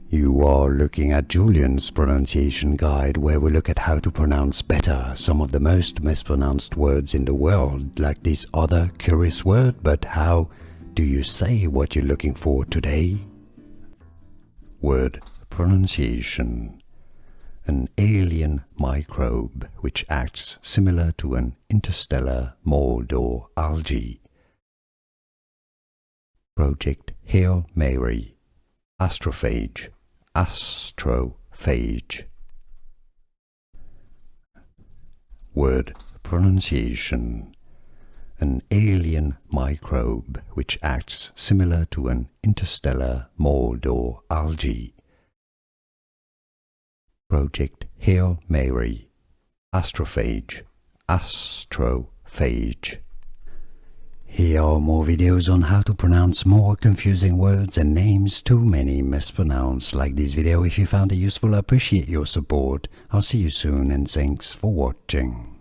You are looking at Julian's pronunciation guide, where we look at how to pronounce better some of the most mispronounced words in the world, like this other curious word. But how do you say what you're looking for today? Word pronunciation. An alien microbe which acts similar to an interstellar mold or algae. Project Hail Mary. Astrophage. Astrophage. Word pronunciation. An alien microbe which acts similar to an interstellar mold or algae. Project Hail Mary. Astrophage. Astrophage. Here are more videos on how to pronounce more confusing words and names too many mispronounced. Like this video if you found it useful. I appreciate your support. I'll see you soon and thanks for watching.